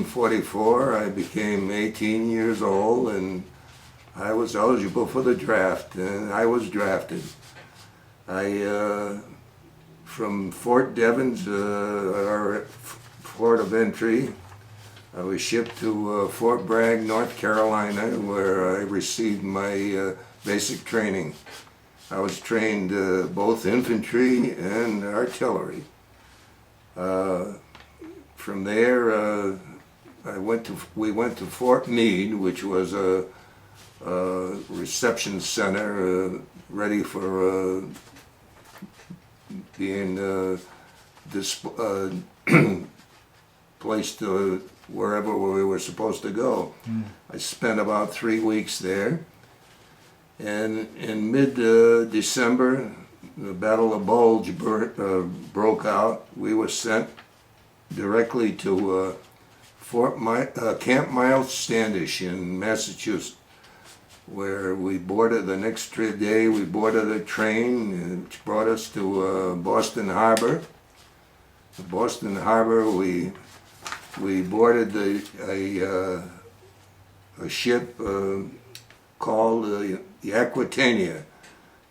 1944, I became 18 years old, and I was eligible for the draft, and I was drafted. From Fort Devens, our port of entry, I was shipped to Fort Bragg, North Carolina, where I received my basic training. I was trained both infantry and artillery. From there, we went to Fort Meade, which was a reception center ready for being placed wherever we were supposed to go. I spent about 3 weeks there, and in mid-December, the Battle of Bulge broke out. We were sent directly to Camp Miles Standish in Massachusetts, where we boarded the next day. We boarded a train which brought us to Boston Harbor. Boston Harbor, we boarded a ship called the Aquitania.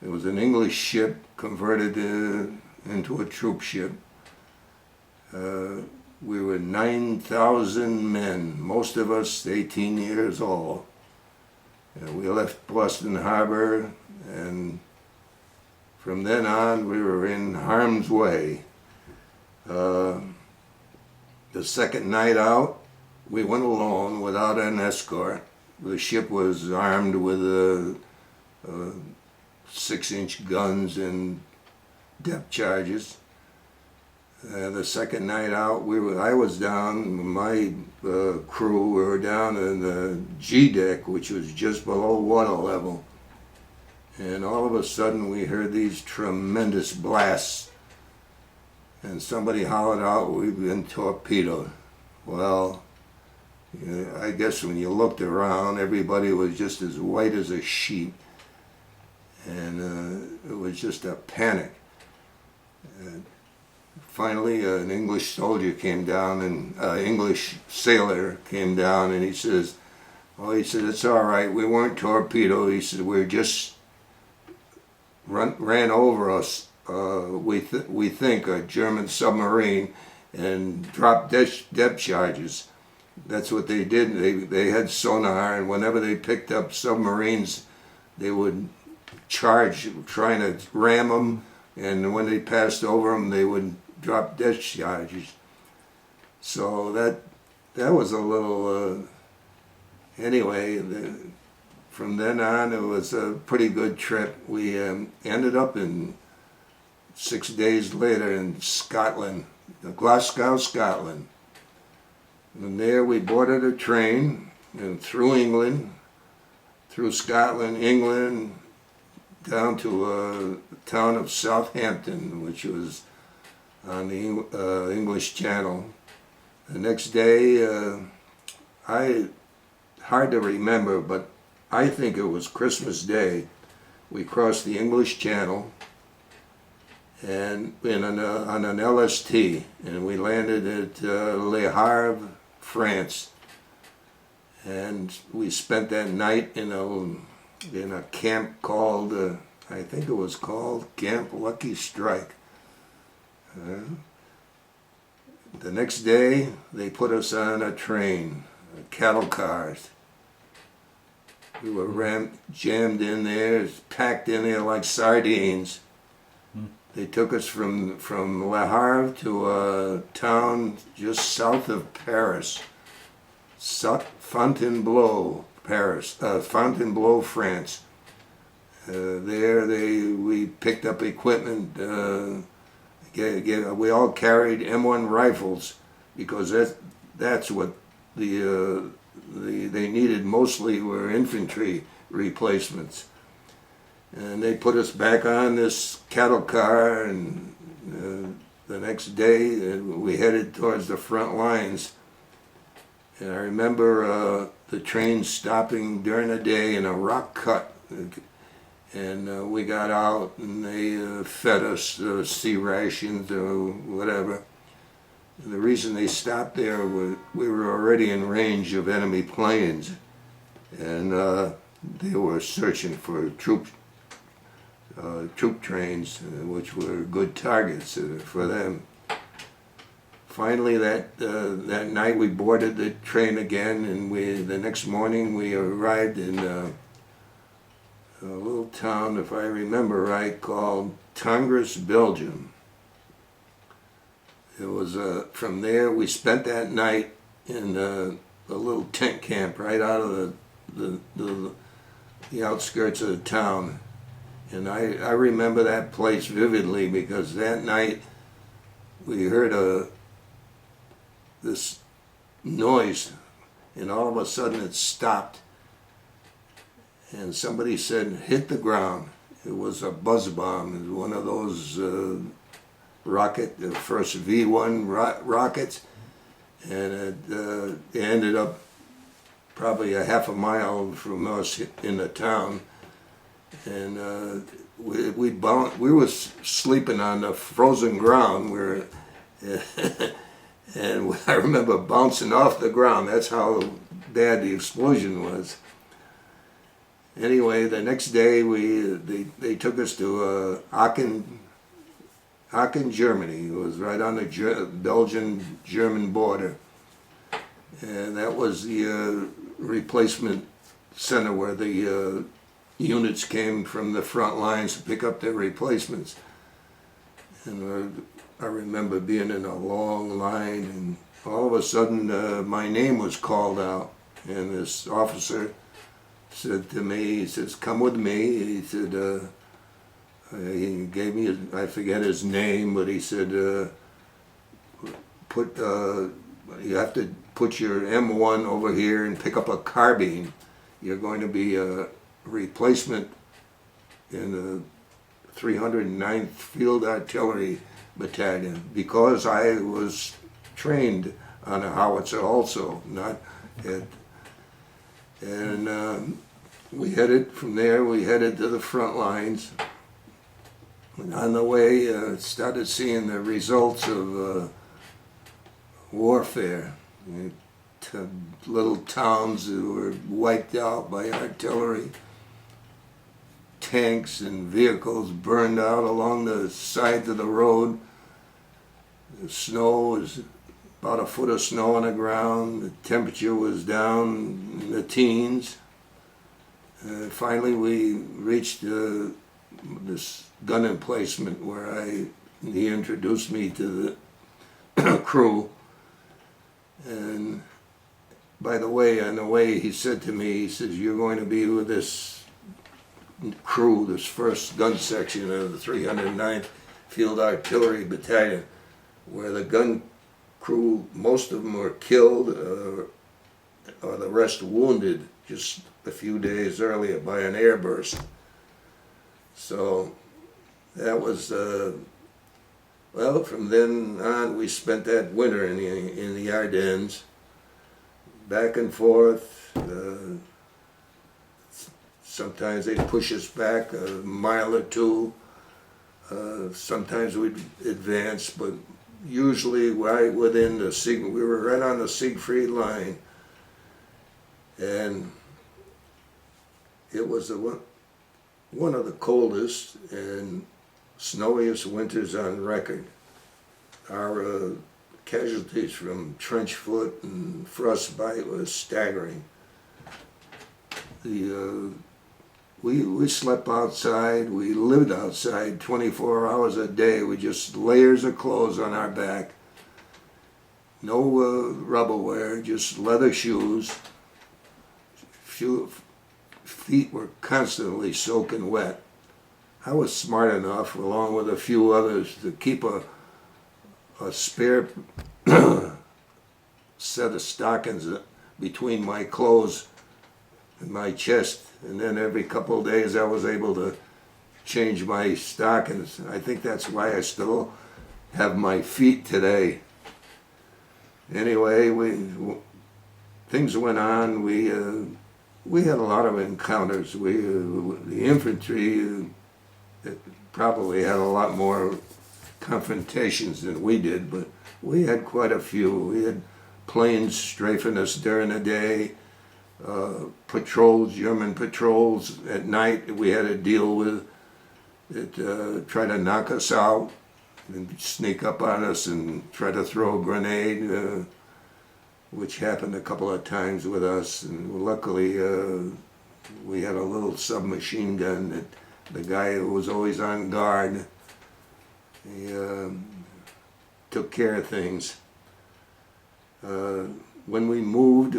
It was an English ship converted into a troop ship. We were 9,000 men, most of us 18 years old. We left Boston Harbor, and from then on we were in harm's way. The second night out, we went alone without an escort. The ship was armed with 6-inch guns and depth charges. The second night out, I was down, my crew, we were down in the G deck, which was just below water level. And all of a sudden we heard these tremendous blasts. And somebody hollered out, "We've been torpedoed." Well, I guess when you looked around, everybody was just as white as a sheet. And it was just a panic. Finally, an English soldier came down, and English sailor came down, and he says, "It's all right, we weren't torpedoed." He said, "We just ran over us, we think, a German submarine, and dropped depth charges." That's what they did. They had sonar, and whenever they picked up submarines, they would charge, trying to ram them, and when they passed over them, they would drop depth charges. So that was a little, anyway, from then on it was a pretty good trip. We ended up 6 days later in Scotland, Glasgow, Scotland. And there we boarded a train and through England, through Scotland, England, down to the town of Southampton, which was on the English Channel. The next day, hard to remember, but I think it was Christmas Day. We crossed the English Channel and on an LST, and we landed at Le Havre, France. And we spent that night in a camp called, I think it was called Camp Lucky Strike. The next day, they put us on a train, cattle cars. We were jammed in there, packed in there like sardines. They took us from Le Havre to a town just south of Paris, Fontainebleau, Fontainebleau, France. There we picked up equipment. We all carried M1 rifles because that's what they needed. Mostly were infantry replacements. And they put us back on this cattle car, and the next day we headed towards the front lines. And I remember the train stopping during the day in a rock cut, and we got out and they fed us sea rations or whatever. And the reason they stopped there was we were already in range of enemy planes, and they were searching for troop trains, which were good targets for them. Finally, that night we boarded the train again, and the next morning we arrived in a little town, if I remember right, called Tongres, Belgium. It was from there we spent that night in a little tent camp right out of the outskirts of the town. And I remember that place vividly because that night we heard this noise, and all of a sudden it stopped, and somebody said, "Hit the ground." It was a buzz bomb. It was one of those the first V1 rockets, and it ended up probably a half a mile from us in the town. And we were sleeping on the frozen ground. And I remember bouncing off the ground. That's how bad the explosion was. Anyway, the next day they took us to Aachen, Germany. It was right on the Belgian-German border, and that was the replacement center where the units came from the front lines to pick up their replacements. And I remember being in a long line, and all of a sudden my name was called out, and this officer said to me, he says, "Come with me." He said, he gave me, I forget his name, but he said, you have to put your M1 over here and pick up a carbine. You're going to be a replacement in the 309th Field Artillery Battalion, because I was trained on a howitzer also, and we headed from there. We headed to the front lines, and on the way started seeing the results of warfare. Little towns that were wiped out by artillery, tanks and vehicles burned out along the sides of the road. The snow was about a foot of snow on the ground. The temperature was down in the teens. Finally, we reached this gun emplacement where he introduced me to the crew. And by the way, on the way, he said to me, he says, "You're going to be with this crew, this first gun section of the 309th Field Artillery Battalion, where the gun crew, most of them were killed or the rest wounded just a few days earlier by an airburst." So that was, well, from then on we spent that winter in the Ardennes, back and forth. Sometimes they'd push us back a mile or two. Sometimes we'd advance, but usually right within we were right on the Siegfried line. And it was one of the coldest and snowiest winters on record. Our casualties from trench foot and frostbite was staggering. We slept outside, we lived outside 24 hours a day with just layers of clothes on our back. No rubber wear, just leather shoes. Feet were constantly soaking wet. I was smart enough, along with a few others, to keep a spare set of stockings between my clothes and my chest, and then every couple of days I was able to change my stockings. I think that's why I still have my feet today. Anyway, things went on. We had a lot of encounters. The infantry probably had a lot more confrontations than we did, but We had quite a few. We had planes strafing us during the day, patrols, German patrols at night we had to deal with that try to knock us out and sneak up on us and try to throw a grenade, which happened a couple of times with us. And luckily we had a little submachine gun that the guy who was always on guard, he took care of things. When we moved,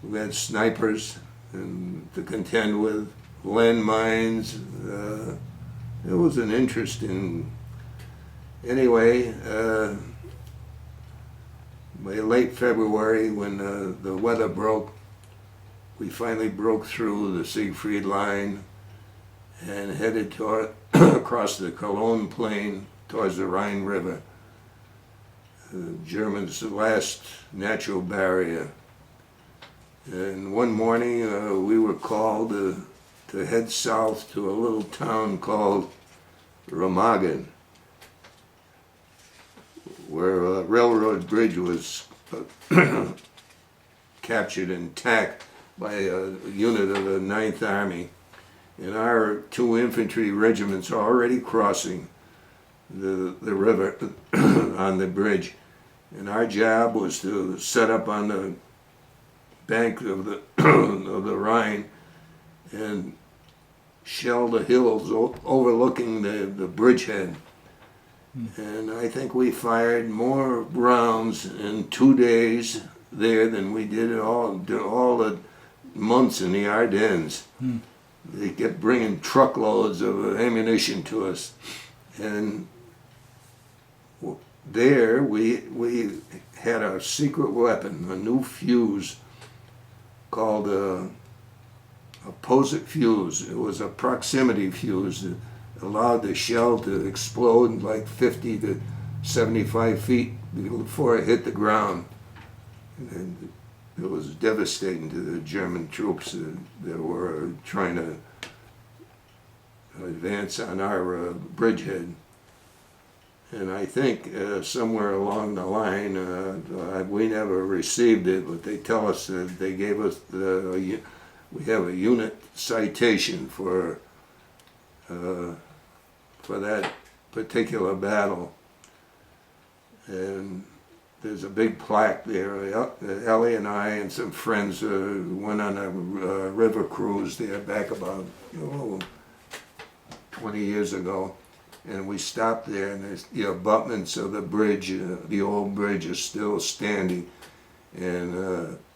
we had snipers and to contend with, landmines. It was an interesting. Anyway, by late February, when the weather broke, we finally broke through the Siegfried line and headed across the Cologne plain towards the Rhine River, the Germans' last natural barrier. And one morning we were called to head south to a little town called Remagen, where a railroad bridge was captured intact by a unit of the 9th Army. And our 2 infantry regiments are already crossing the river on the bridge. And our job was to set up on the bank of the of the Rhine and shell the hills overlooking the bridgehead. And I think we fired more rounds in 2 days there than we did all the months in the Ardennes. They kept bringing truckloads of ammunition to us, and there we had a secret weapon, a new fuse called a posite fuse. It was a proximity fuse that allowed the shell to explode like 50 to 75 feet before it hit the ground. And it was devastating to the German troops that were trying to advance on our bridgehead. And I think somewhere along the line, we never received it, but they tell us that they gave us we have a unit citation for that particular battle. And there's a big plaque there. Ellie and I and some friends went on a river cruise there back about 20 years ago. And we stopped there, and the abutments of the bridge, the old bridge, is still standing. And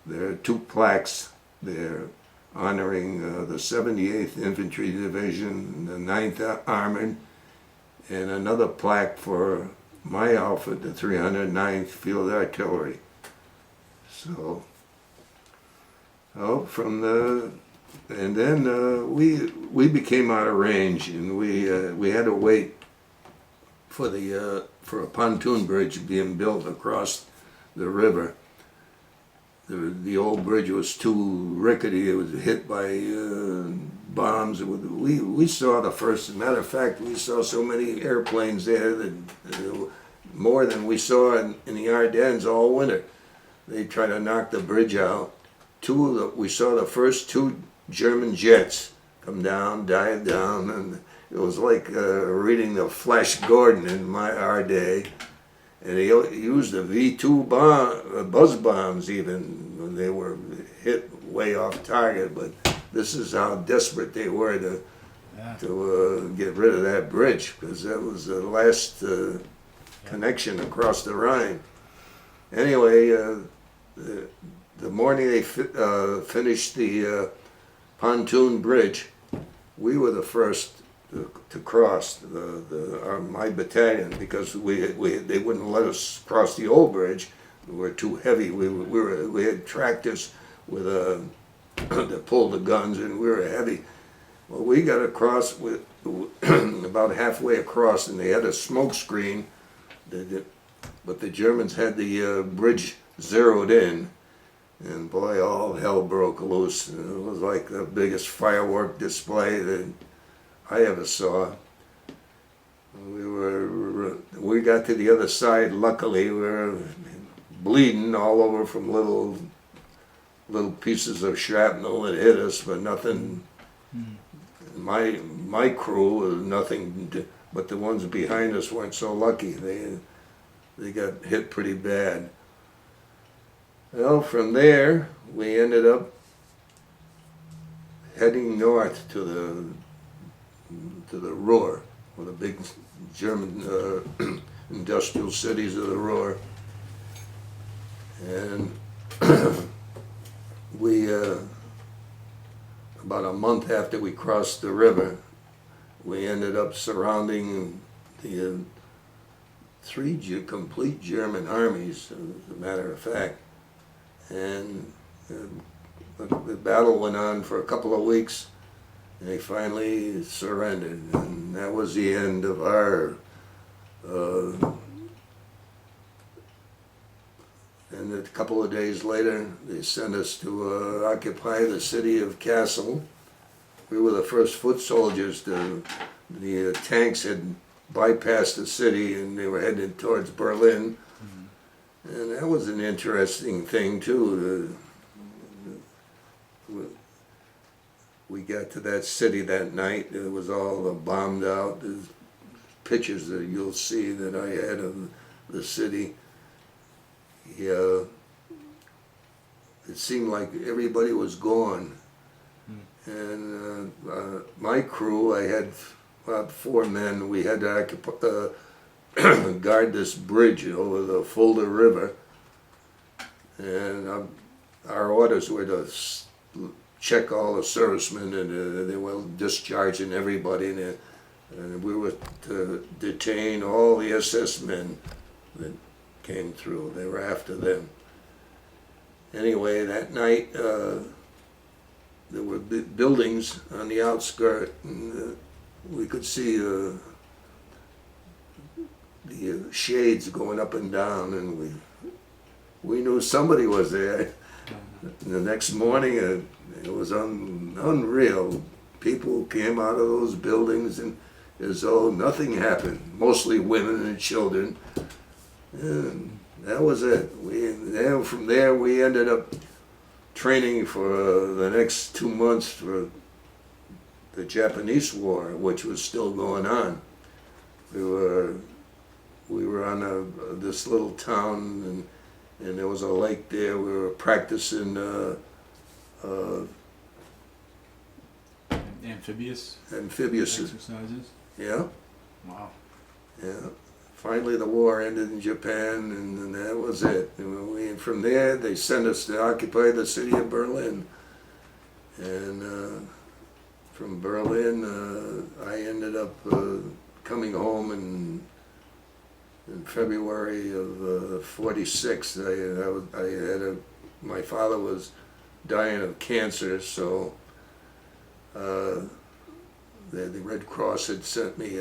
there are 2 plaques there honoring the 78th Infantry Division, the 9th Armored, and another plaque for my outfit, the 309th Field Artillery. So, and then we became out of range, and we had to wait for a pontoon bridge being built across the river. The old bridge was too rickety. It was hit by bombs. We saw the first. As a matter of fact, we saw so many airplanes there that more than we saw in the Ardennes all winter. They tried to knock the bridge out. We saw the first 2 German jets come down, dive down, and it was like reading the Flash Gordon in our day. And he used the V2 buzz bombs even when they were hit way off target. But this is how desperate they were to get rid of that bridge, because that was the last connection across the Rhine. Anyway, the morning they finished the pontoon bridge, we were the first to cross my battalion, because they wouldn't let us cross the old bridge. We were too heavy. We had tractors with that pulled the guns, and we were heavy. Well, we got across with about halfway across, and they had a smoke screen, but the Germans had the bridge zeroed in. And boy, all hell broke loose. It was like the biggest firework display that I ever saw. We got to the other side. Luckily, we were bleeding all over from little pieces of shrapnel that hit us, but nothing. My crew was nothing, but the ones behind us weren't so lucky. They got hit pretty bad. Well, from there we ended up heading north to the Ruhr, one of the big German industrial cities of the Ruhr, and we about a month after we crossed the river, we ended up surrounding the three complete German armies, as a matter of fact, and the battle went on for a couple of weeks, and they finally surrendered, and that was the end of our. And a couple of days later, they sent us to occupy the city of Kassel. We were the first foot soldiers. The tanks had bypassed the city, and they were headed towards Berlin. And that was an interesting thing too. We got to that city that night. It was all bombed out. There's pictures that you'll see that I had of the city. Yeah, it seemed like everybody was gone. And my crew, I had about 4 men. We had to guard this bridge over the Fulda River, and our orders were to check all the servicemen, and they were discharging everybody, and we were to detain all the SS men that came through. They were after them. Anyway, that night there were buildings on the outskirt, and we could see the shades going up and down, and we knew somebody was there. The next morning, it was unreal. People came out of those buildings and as though nothing happened. Mostly women and children. And that was it. From there, we ended up training for the next 2 months for the Japanese War, which was still going on. We were on this little town, and there was a lake there. We were practicing amphibious exercises. Yeah. Wow. Yeah. Finally, the war ended in Japan, and that was it. And from there, they sent us to occupy the city of Berlin. And from Berlin, I ended up coming home in February of '46. My father was dying of cancer, so the Red Cross had sent me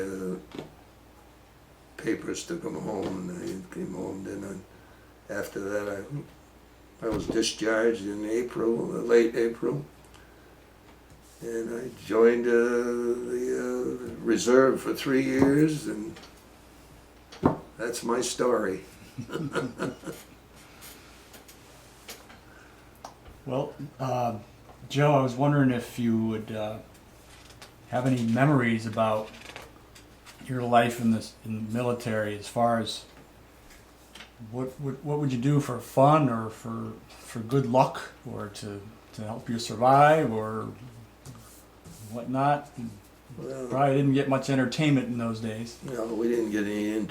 papers to come home, and I came home. Then after that, I was discharged in April, late April, and I joined the reserve for 3 years, and that's my story. Well, Joe, I was wondering if you would have any memories about your life in the military, as far as what would you do for fun or for good luck, or to help you survive or whatnot. Well, Probably didn't get much entertainment in those days. No, we didn't get any.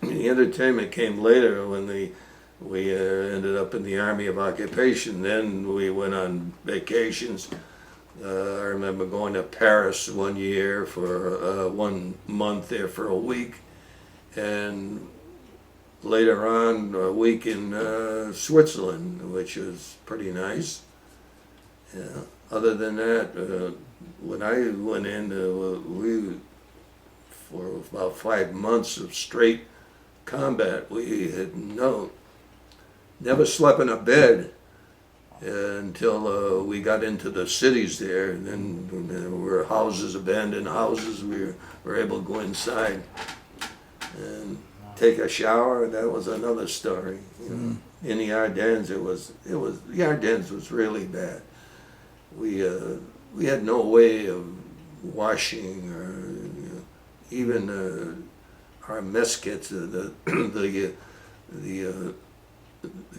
The entertainment came later when we ended up in the Army of Occupation. Then we went on vacations. I remember going to Paris one year for 1 month there for a week, and later on a week in Switzerland, which was pretty nice. Yeah. Other than that, when I went in, we for about 5 months of straight combat, we had never slept in a bed until we got into the cities there. And then there were houses, abandoned houses. We were able to go inside. and take a shower. That was another story. You know. In the Ardennes, the Ardennes was really bad. We had no way of washing or even our mess kits. The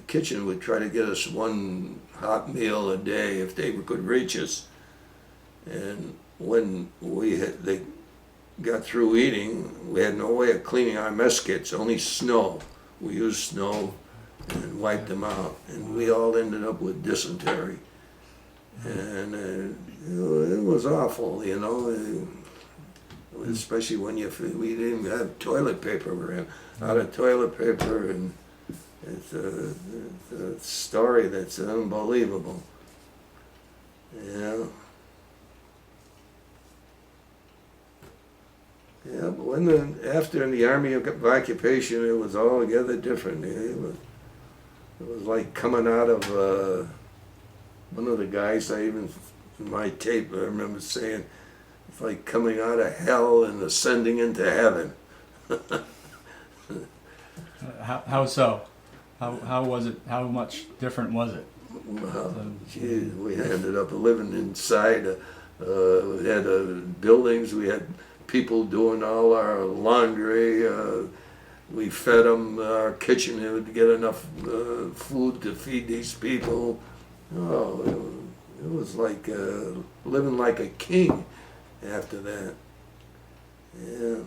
kitchen would try to get us one hot meal a day if they could reach us. And when they got through eating, we had no way of cleaning our mess kits, only snow. We used snow and wiped them out, and we all ended up with dysentery. And it was awful, you know, especially when we didn't have toilet paper. We ran out of toilet paper, and it's a story that's unbelievable. Yeah. Yeah, but after in the Army of Occupation, it was altogether different. It was like coming out of one of the guys in my tape, I remember saying, it's like coming out of hell and ascending into heaven. How so? How was it? How much different was it? Well, geez, we ended up living inside. We had buildings. We had people doing all our laundry. We fed them. Our kitchen would get enough food to feed these people. Oh, it was like living like a king after that. Yeah.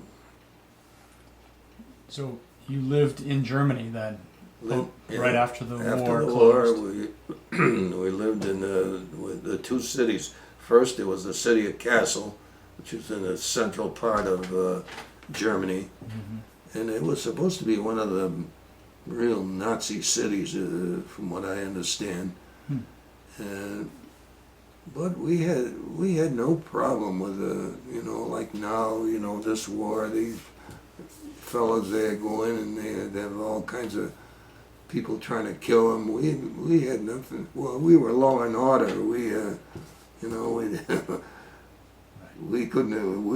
So you lived in Germany then, right after the war closed? After the war, we lived in the two cities. First, it was the city of Kassel, which is in the central part of Germany. Mm-hmm. And it was supposed to be one of the real Nazi cities, from what I understand. But we had no problem with like now, this war, these fellas, they go in and they have all kinds of people trying to kill them. We had nothing. Well, we were law and order. We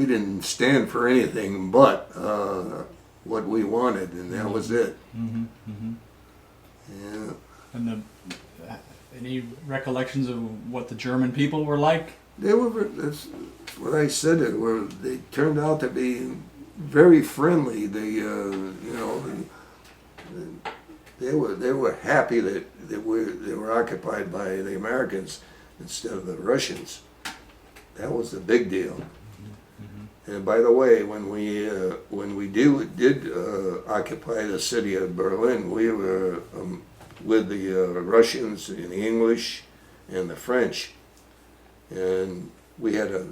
didn't stand for anything but what we wanted, and that was it. Mm-hmm, mm-hmm. Yeah. And any recollections of what the German people were like? That's what I said. They turned out to be very friendly. They were happy that they were occupied by the Americans instead of the Russians. That was the big deal. Mm-hmm. And by the way, when we did occupy the city of Berlin, we were with the Russians and the English and the French, and we had a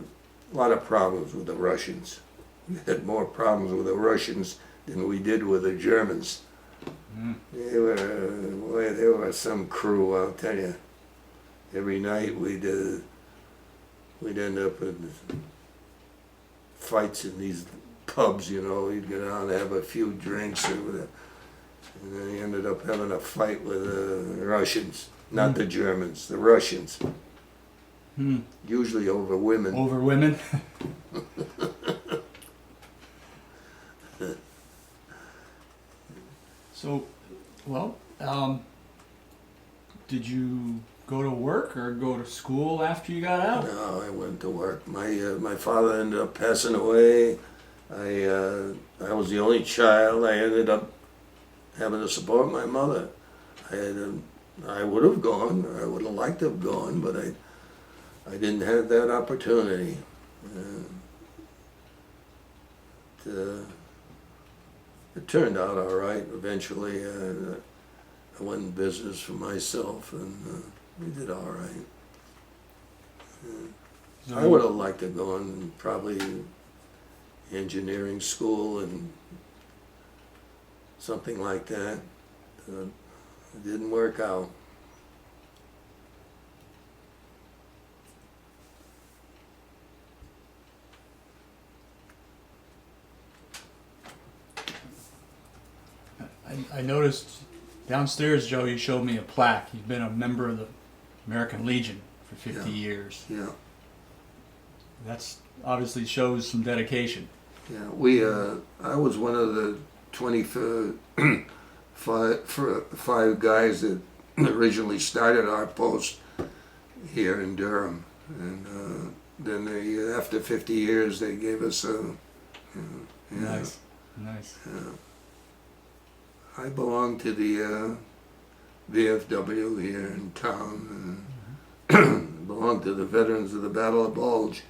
lot of problems with the Russians. We had more problems with the Russians than we did with the Germans. Mm. They were some crew, I'll tell you. Every night we'd end up in fights in these pubs, We'd get out and have a few drinks, and then he ended up having a fight with the Russians, not the Germans, the Russians. Usually over women. Over women? So, did you go to work or go to school after you got out? No, I went to work. My father ended up passing away. I was the only child. I ended up having to support my mother. I would have gone. I would have liked to have gone, but I didn't have that opportunity. It turned out all right. Eventually, I went in business for myself, and we did all right. So I would have liked to go on probably engineering school and something like that. It didn't work out. I noticed downstairs, Joe, you showed me a plaque. You've been a member of the American Legion for 50 years. Yeah. That's obviously shows some dedication. Yeah, I was one of the five guys that originally started our post here in Durham, and then they, after 50 years, they gave us a. Nice, nice. I belong to the VFW here in town, and belong to the Veterans of the Battle of Bulge,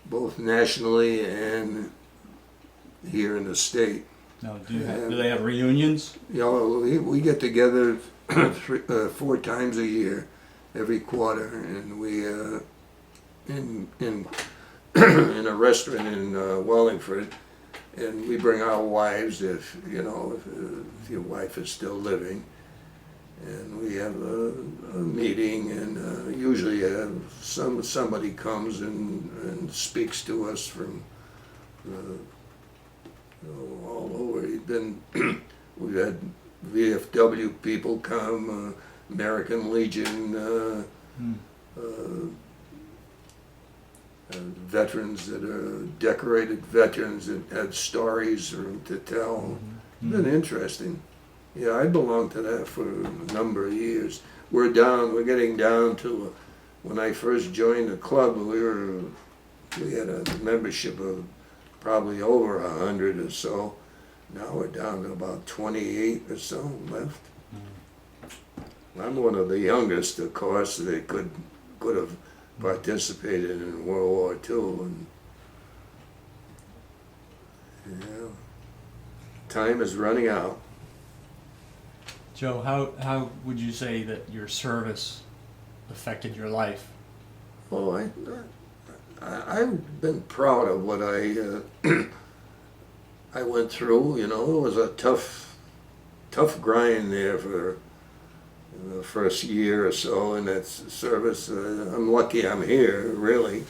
both nationally and here in the state. Now, do they have reunions? You know, we get together 4 times a year, every quarter, and we in in a restaurant in Wallingford, and we bring our wives if you know if your wife is still living, and we have a meeting, and usually somebody comes and speaks to us from all over. We've had VFW people come, American Legion, veterans that are decorated veterans that had stories to tell. It's been interesting. Yeah, I belonged to that for a number of years. We're getting down to, when I first joined the club, we had a membership of probably over 100 or so. Now we're down to about 28 or so left. I'm one of the youngest, of course, that could have participated in World War II, and yeah, time is running out. Joe, how would you say that your service affected your life? Oh, I've been proud of what I went through. You know, it was a tough grind there for the first year or so in that service. I'm lucky I'm here, really,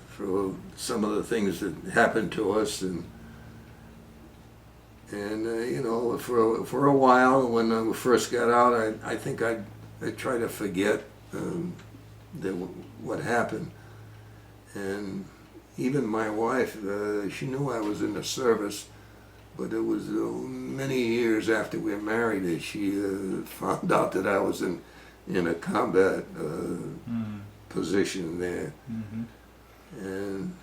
for some of the things that happened to us, and you know, for a while when I first got out, I think I tried to forget what happened, and even my wife, she knew I was in the service. But it was many years after we were married that she found out that I was in a combat position there. And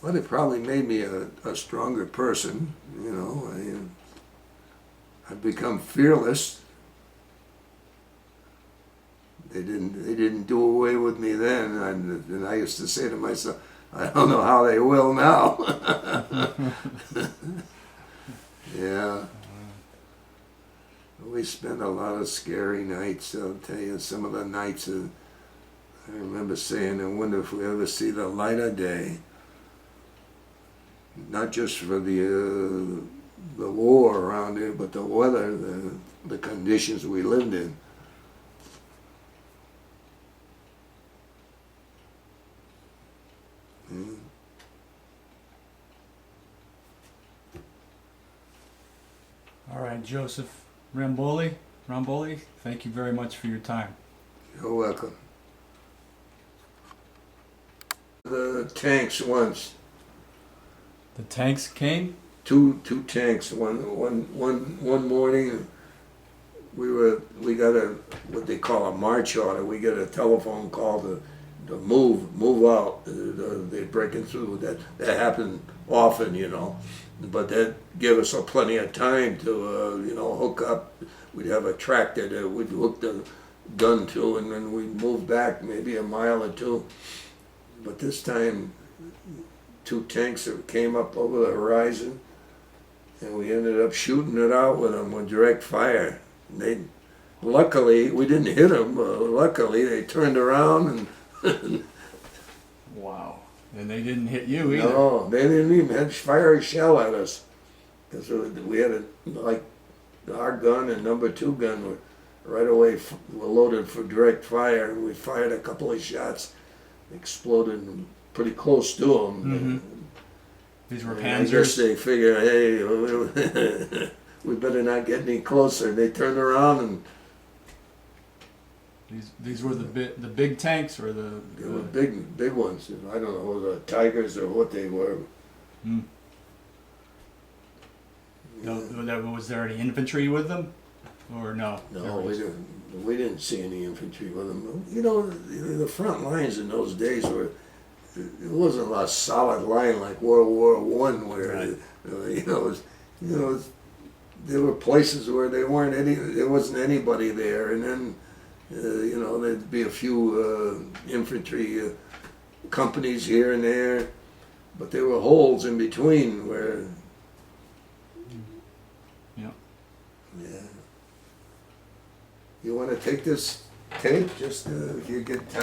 well, it probably made me a stronger person. You know, I've become fearless. They didn't do away with me then, and I used to say to myself, I don't know how they will now. Yeah. We spent a lot of scary nights. I'll tell you, some of the nights I remember saying, I wonder if we ever see the light of day. Not just for the war around here, but the weather, the conditions we lived in. All right, Joseph Romboli, thank you very much for your time. You're welcome. The tanks once. The tanks came? Two tanks. One morning, we got what they call a march order. We get a telephone call to move out. They're breaking through. That happened often, you know. But that gave us plenty of time to you know, hook up. We'd have a tractor that we'd hook the gun to, and then we'd move back maybe a mile or two. But this time, 2 tanks that came up over the horizon, and we ended up shooting it out with them with direct fire. Luckily, we didn't hit them. Luckily, they turned around and Wow. And they didn't hit you either. no, they didn't even fire a shell at us, because we had like our gun and number 2 gun were right away were loaded for direct fire, and we fired a couple of shots, exploded pretty close to them. These were I guess Panzers. they figured, hey, we better not get any closer. They turned around and These were the big tanks, or they were big ones. I don't know whether Tigers or what they were. Hmm. Was there any infantry with them, or no? No, we didn't see any infantry with them. You know, the front lines in those days were, it wasn't a solid line like World War One, where Right. there were places where there wasn't anybody there, and then there'd be a few infantry companies here and there, but there were holes in between where. Yeah. Yeah. You want to take this tape, just if you get time?